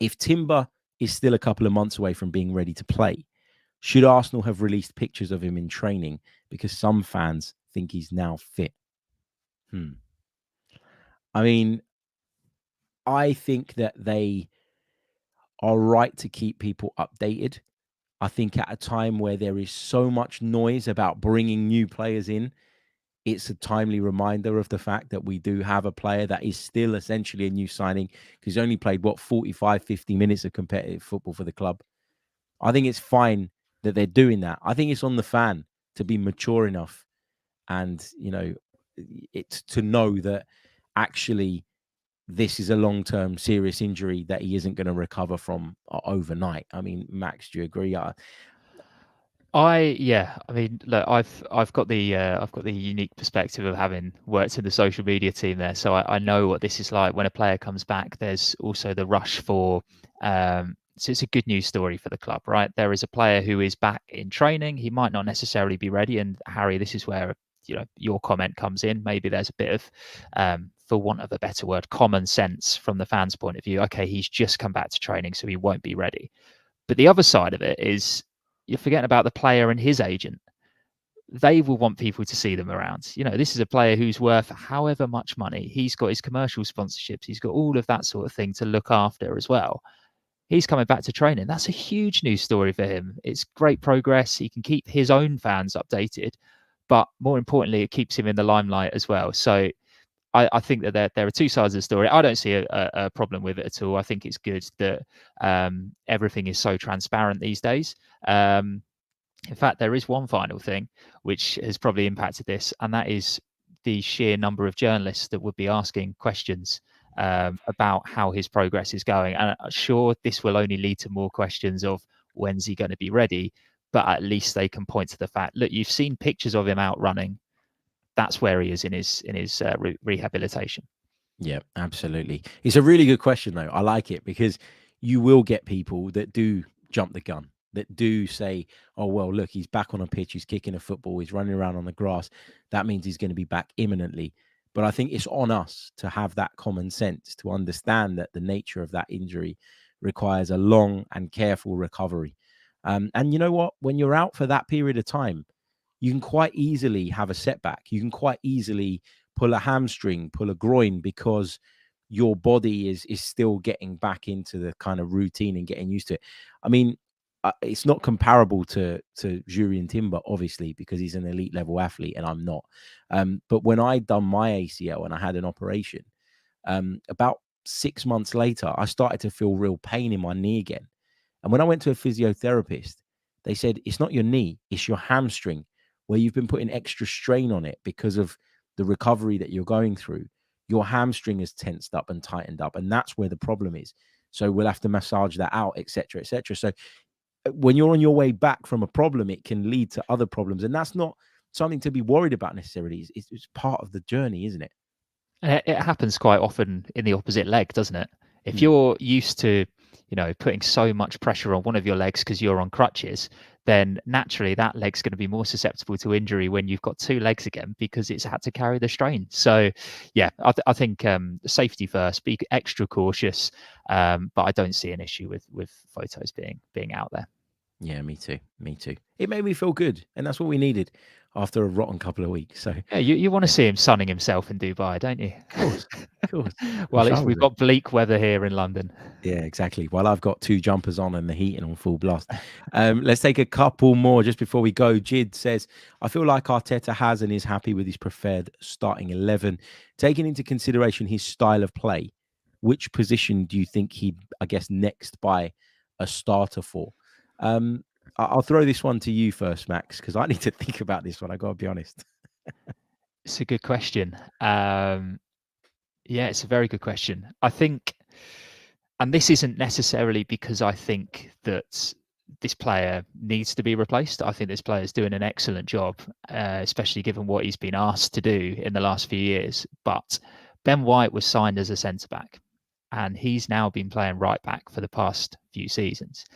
If Timber is still a couple of months away from being ready to play, should Arsenal have released pictures of him in training because some fans think he's now fit? I mean, I think that they are right to keep people updated. I think at a time where there is so much noise about bringing new players in, it's a timely reminder of the fact that we do have a player that is still essentially a new signing, because he's only played, 45, 50 minutes of competitive football for the club. I think it's fine that they're doing that. I think it's on the fan to be mature enough and, it's to know that actually this is a long-term serious injury that he isn't going to recover from overnight. I mean, Max, do you agree? I mean, look, I've got the unique perspective of having worked in the social media team there, so I know what this is like when a player comes back. There's also the rush for. So it's a good news story for the club, right? There is a player who is back in training. He might not necessarily be ready, and Harry, this is where your comment comes in. Maybe there's a bit of, for want of a better word, common sense from the fans' point of view. Okay, he's just come back to training, so he won't be ready. But the other side of it is, you're forgetting about the player and his agent. They will want people to see them around. This is a player who's worth however much money. He's got his commercial sponsorships. He's got all of that sort of thing to look after as well. He's coming back to training. That's a huge news story for him. It's great progress. He can keep his own fans updated, but more importantly, it keeps him in the limelight as well. So I think that there are two sides of the story. I don't see a problem with it at all. I think it's good that everything is so transparent these days. In fact, there is one final thing which has probably impacted this, and that is the sheer number of journalists that would be asking questions about how his progress is going. And sure, this will only lead to more questions of when's he going to be ready, but at least they can point to the fact, look, you've seen pictures of him out running. That's where he is in his rehabilitation. Yeah, absolutely. It's a really good question, though. I like it because you will get people that do jump the gun, that do say, oh, well, look, he's back on a pitch, he's kicking a football, he's running around on the grass. That means he's going to be back imminently. But I think it's on us to have that common sense, to understand that the nature of that injury requires a long and careful recovery. And you know what? When you're out for that period of time, you can quite easily have a setback. You can quite easily pull a hamstring, pull a groin, because your body is still getting back into the kind of routine and getting used to it. I mean, it's not comparable to Jurrien Timber, obviously, because he's an elite level athlete and I'm not. But when I done my ACL and I had an operation, about 6 months later, I started to feel real pain in my knee again. And when I went to a physiotherapist, they said, it's not your knee, it's your hamstring, where you've been putting extra strain on it because of the recovery that you're going through. Your hamstring is tensed up and tightened up, and that's where the problem is. So we'll have to massage that out, etc., etc. So when you're on your way back from a problem, it can lead to other problems, and that's not something to be worried about necessarily. It's part of the journey, isn't it? It happens quite often in the opposite leg, doesn't it? If you're used to, putting so much pressure on one of your legs because you're on crutches, then naturally that leg's going to be more susceptible to injury when you've got two legs again because it's had to carry the strain. So, yeah, I think safety first, be extra cautious, but I don't see an issue with photos being out there. Yeah, me too. Me too. It made me feel good, and that's what we needed after a rotten couple of weeks. So, Yeah, you want to yeah, see him sunning himself in Dubai, don't you? of course. Well, Wish I was we've there. got bleak weather here in London. Yeah, exactly. While I've got 2 jumpers on and the heating on full blast. Let's take a couple more just before we go. Jid says, I feel like Arteta has and is happy with his preferred starting 11. Taking into consideration his style of play, which position do you think he'd, I guess, next buy a starter for? I'll throw this one to you first, Max, because I need to think about this one. I got to be honest. It's a good question. Yeah, it's a very good question. I think, and this isn't necessarily because I think that this player needs to be replaced. I think this player is doing an excellent job, especially given what he's been asked to do in the last few years. But Ben White was signed as a centre back, and he's now been playing right back for the past few seasons.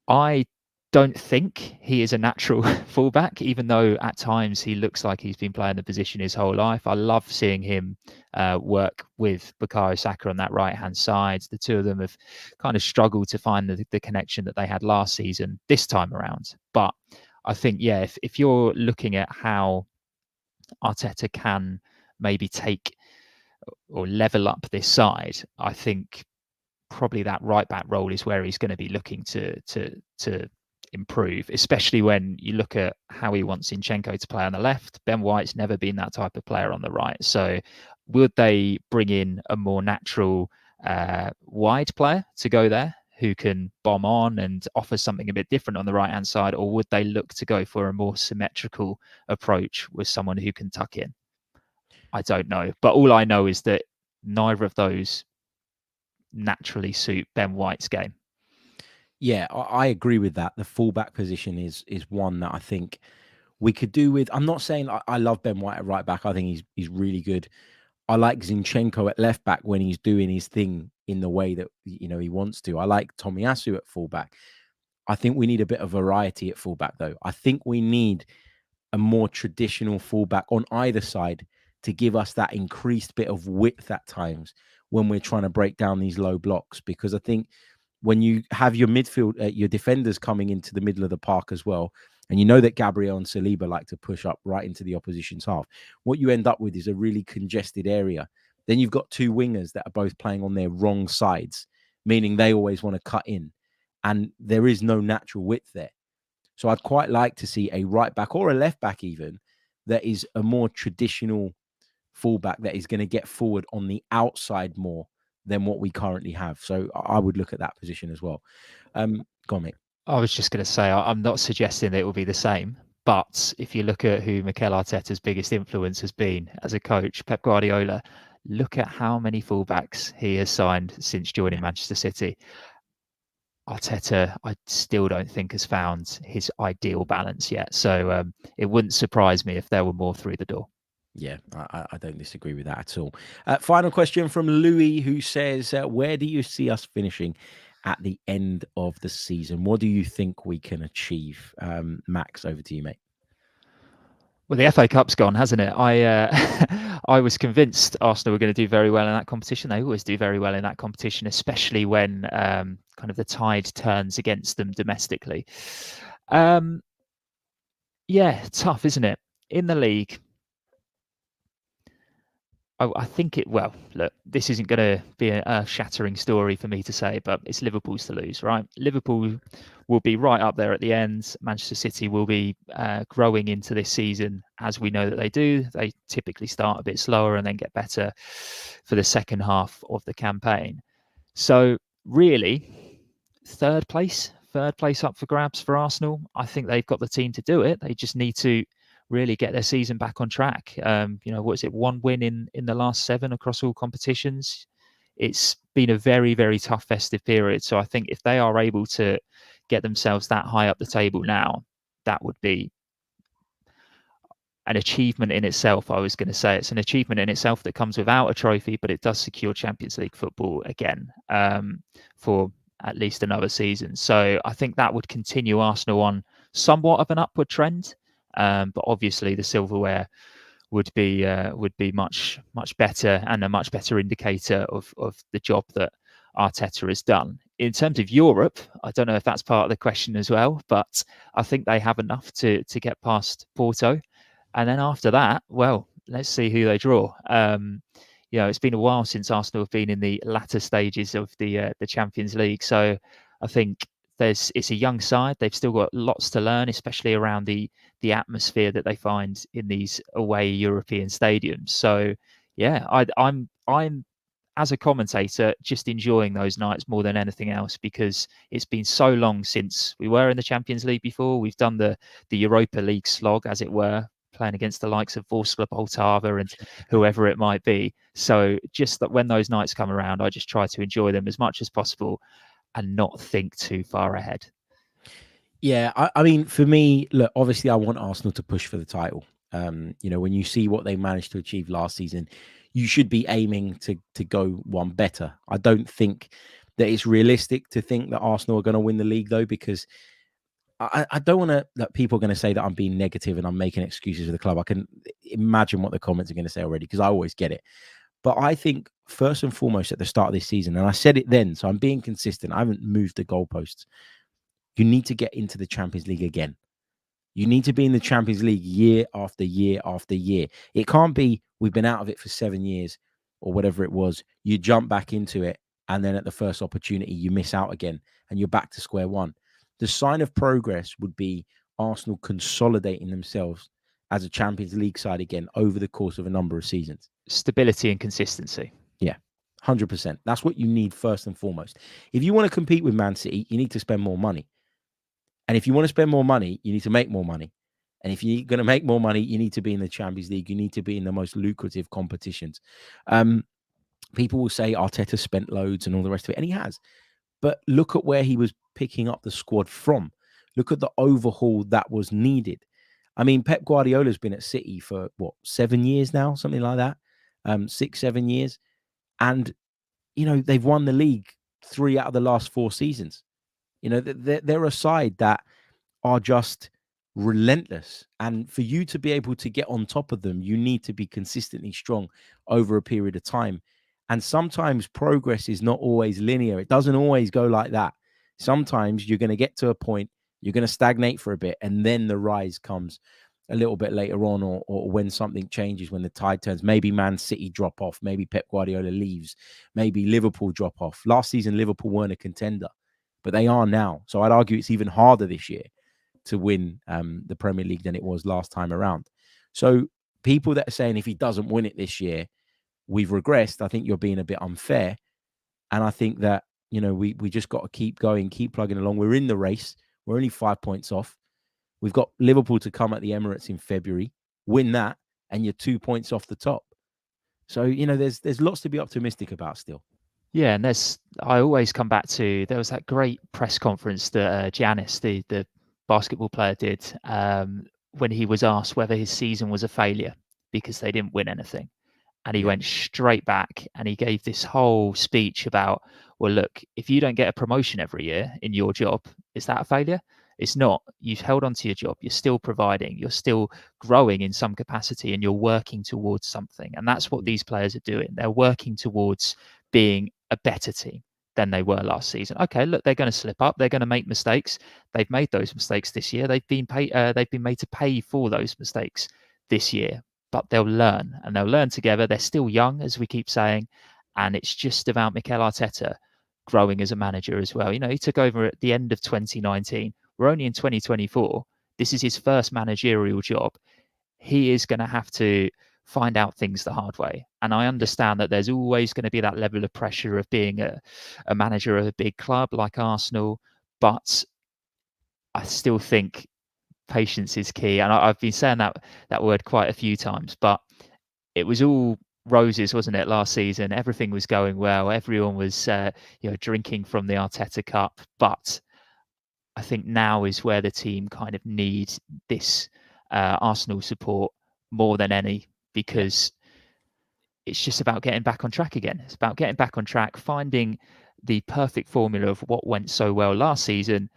I don't think he is a natural fullback, even though at times he looks like he's been playing the position his whole life. I love seeing him work with Bukayo Saka on that right-hand side. The two of them have kind of struggled to find the connection that they had last season this time around. But I think, yeah, if you're looking at how Arteta can maybe take or level up this side, I think probably that right back role is where he's going to be looking to improve, especially when you look at how he wants Zinchenko to play on the left. Ben White's never been that type of player on the right. So would they bring in a more natural wide player to go there who can bomb on and offer something a bit different on the right hand side, or would they look to go for a more symmetrical approach with someone who can tuck in? I don't know, but all I know is that neither of those naturally suit Ben White's game. Yeah, I agree with that. The fullback position is one that I think we could do with. I'm not saying I love Ben White at right back. I think he's really good. I like Zinchenko at left back when he's doing his thing in the way that he wants to. I like Tomiyasu at fullback. I think we need a bit of variety at fullback, though. I think we need a more traditional fullback on either side to give us that increased bit of width at times when we're trying to break down these low blocks. Because I think when you have your midfield, your defenders coming into the middle of the park as well, and you know that Gabriel and Saliba like to push up right into the opposition's half, what you end up with is a really congested area. Then you've got 2 wingers that are both playing on their wrong sides, meaning they always want to cut in, and there is no natural width there. So I'd quite like to see a right back or a left back even that is a more traditional fullback that is going to get forward on the outside more than what we currently have. So I would look at that position as well. Go on, mate. I was just going to say, I'm not suggesting that it will be the same, but if you look at who Mikel Arteta's biggest influence has been as a coach, Pep Guardiola, look at how many fullbacks he has signed since joining Manchester City. Arteta, I still don't think has found his ideal balance yet. So it wouldn't surprise me if there were more through the door. Yeah, I don't disagree with that at all. Final question from Louis, who says, where do you see us finishing at the end of the season? What do you think we can achieve? Max, over to you, mate. Well, the FA Cup's gone, hasn't it? I was convinced Arsenal were going to do very well in that competition. They always do very well in that competition, especially when kind of the tide turns against them domestically. Yeah, tough, isn't it? In the league, I think well, look, this isn't going to be an earth-shattering story for me to say, but it's Liverpool's to lose, right? Liverpool will be right up there at the end. Manchester City will be growing into this season, as we know that they do. They typically start a bit slower and then get better for the second half of the campaign. So really, third place up for grabs for Arsenal. I think they've got the team to do it. They just need to really get their season back on track. What is it? 1 win in the last 7 across all competitions. It's been a very, very tough festive period. So I think if they are able to get themselves that high up the table now, that would be an achievement in itself. I was going to say it's an achievement in itself that comes without a trophy, but it does secure Champions League football again for at least another season. So I think that would continue Arsenal on somewhat of an upward trend. But obviously the silverware would be much better and a much better indicator of the job that Arteta has done. in terms of Europe, I don't know if that's part of the question as well, but I think they have enough to get past Porto. And then after that, well, let's see who they draw. It's been a while since Arsenal have been in the latter stages of the Champions League. So I think it's a young side. They've still got lots to learn, especially around the atmosphere that they find in these away European stadiums. So yeah, I'm as a commentator, just enjoying those nights more than anything else, because it's been so long since we were in the Champions League before. We've done the Europa League slog, as it were, playing against the likes of Vorskla Poltava and whoever it might be. So just that when those nights come around, I just try to enjoy them as much as possible and not think too far ahead. Yeah, I mean, for me, look, obviously I want Arsenal to push for the title. When you see what they managed to achieve last season, you should be aiming to go one better. I don't think that it's realistic to think that Arsenal are going to win the league, though, because I don't want to that people are going to say that I'm being negative and I'm making excuses for the club. I can imagine what the comments are going to say already, because I always get it. But I think first and foremost at the start of this season, and I said it then, so I'm being consistent. I haven't moved the goalposts. You need to get into the Champions League again. You need to be in the Champions League year after year after year. It can't be we've been out of it for 7 years or whatever it was. You jump back into it, and then at the first opportunity, you miss out again, and you're back to square one. The sign of progress would be Arsenal consolidating themselves as a Champions League side again over the course of a number of seasons. Stability and consistency. Yeah, 100%. That's what you need first and foremost. If you want to compete with Man City, you need to spend more money. And if you want to spend more money, you need to make more money. And if you're going to make more money, you need to be in the Champions League. You need to be in the most lucrative competitions. People will say Arteta spent loads and all the rest of it, and he has. But look at where he was picking up the squad from. Look at the overhaul that was needed. I mean, Pep Guardiola's been at City for, 7 years now? Something like that. 6, 7 years. And, they've won the league 3 out of the last 4 seasons. They're a side that are just relentless. And for you to be able to get on top of them, you need to be consistently strong over a period of time. And sometimes progress is not always linear. It doesn't always go like that. Sometimes you're going to get to a point, you're going to stagnate for a bit, and then the rise comes a little bit later on, or when something changes, when the tide turns. Maybe Man City drop off. Maybe Pep Guardiola leaves. Maybe Liverpool drop off. Last season, Liverpool weren't a contender, but they are now. So I'd argue it's even harder this year to win the Premier League than it was last time around. So people that are saying if he doesn't win it this year, we've regressed, I think you're being a bit unfair. And I think that, we just got to keep going, keep plugging along. We're in the race. We're only 5 points off. We've got Liverpool to come at the Emirates in February, win that, and you're 2 points off the top. So, there's lots to be optimistic about still. Yeah, and I always come back to, there was that great press conference that Giannis, the basketball player, did when he was asked whether his season was a failure because they didn't win anything. And he went straight back and he gave this whole speech about, well, look, if you don't get a promotion every year in your job, is that a failure? It's not. You've held on to your job. You're still providing. You're still growing in some capacity, and you're working towards something. And that's what these players are doing. They're working towards being a better team than they were last season. Okay, look, they're going to slip up. They're going to make mistakes. They've made those mistakes this year. They've been made to pay for those mistakes this year. But they'll learn, and they'll learn together. They're still young, as we keep saying, and it's just about Mikel Arteta growing as a manager as well. He took over at the end of 2019. We're only in 2024. This is his first managerial job. He is going to have to find out things the hard way. And I understand that there's always going to be that level of pressure of being a manager of a big club like Arsenal, but I still think patience is key. And I've been saying that word quite a few times, but it was all roses, wasn't it, last season? Everything was going well. Everyone was drinking from the Arteta Cup. But I think now is where the team kind of needs this Arsenal support more than any, because it's just about getting back on track again. It's about getting back on track, finding the perfect formula of what went so well last season,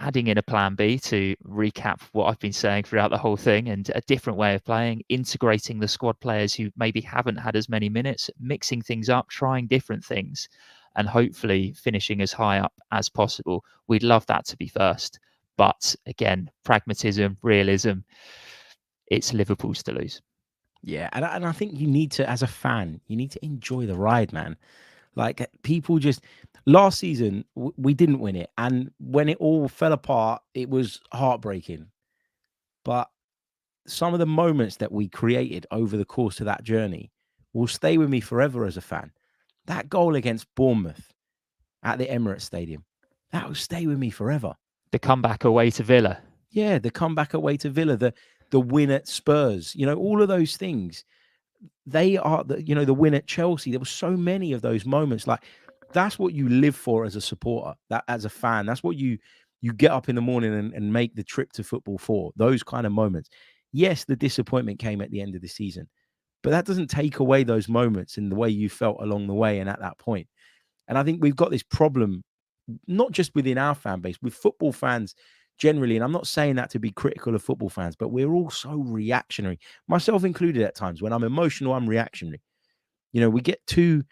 adding in a plan B to recap what I've been saying throughout the whole thing, and a different way of playing, integrating the squad players who maybe haven't had as many minutes, mixing things up, trying different things. and hopefully finishing as high up as possible. We'd love that to be first. But again, pragmatism, realism, it's Liverpool's to lose. Yeah, and I think you need to, as a fan, you need to enjoy the ride, man. Like people just last season we didn't win it, and when it all fell apart, it was heartbreaking. But some of the moments that we created over the course of that journey will stay with me forever as a fan. That goal against Bournemouth at the Emirates Stadium, that will stay with me forever. The comeback away to Villa. Yeah, the comeback away to Villa, the win at Spurs, you know, all of those things. They are the win at Chelsea. There were so many of those moments. Like that's what you live for as a supporter, that as a fan. That's what you get up in the morning and make the trip to football for. Those kind of moments. Yes, the disappointment came at the end of the season, but that doesn't take away those moments and the way you felt along the way and at that point. And I think we've got this problem, not just within our fan base, with football fans generally. And I'm not saying that to be critical of football fans, but we're all so reactionary, myself included at times. When I'm emotional, I'm reactionary. You know, we get too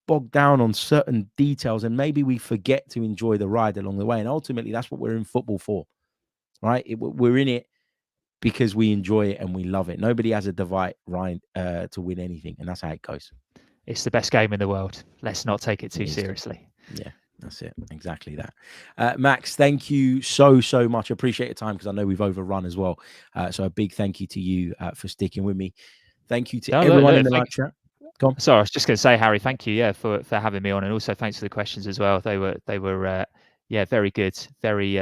bogged down on certain details and maybe we forget to enjoy the ride along the way. And ultimately, that's what we're in football for, right? We're in it because we enjoy it and we love it. Nobody has a divide right to win anything. And that's how it goes. It's the best game in the world. Let's not take it too seriously. Yeah. That's it. Exactly that. Max, thank you so much. I appreciate your time because I know we've overrun as well. So a big thank you to you for sticking with me. Thank you to everyone in the live chat. Go on. Sorry, I was just going to say, Harry, thank you, for having me on, and also thanks for the questions as well. They were very good, very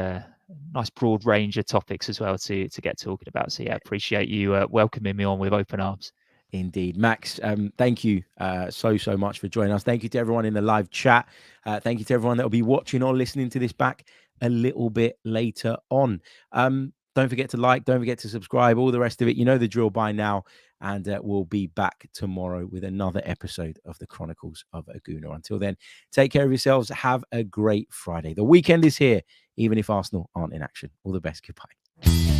nice broad range of topics as well to get talking about. So appreciate you welcoming me on with open arms. Indeed. Max, thank you so much for joining us. Thank you to everyone in the live chat. Thank you to everyone that will be watching or listening to this back a little bit later on. Don't forget to like, don't forget to subscribe, all the rest of it. You know the drill by now. And we'll be back tomorrow with another episode of the Chronicles of a Gooner. Until then, take care of yourselves. Have a great Friday. The weekend is here, even if Arsenal aren't in action. All the best. Goodbye.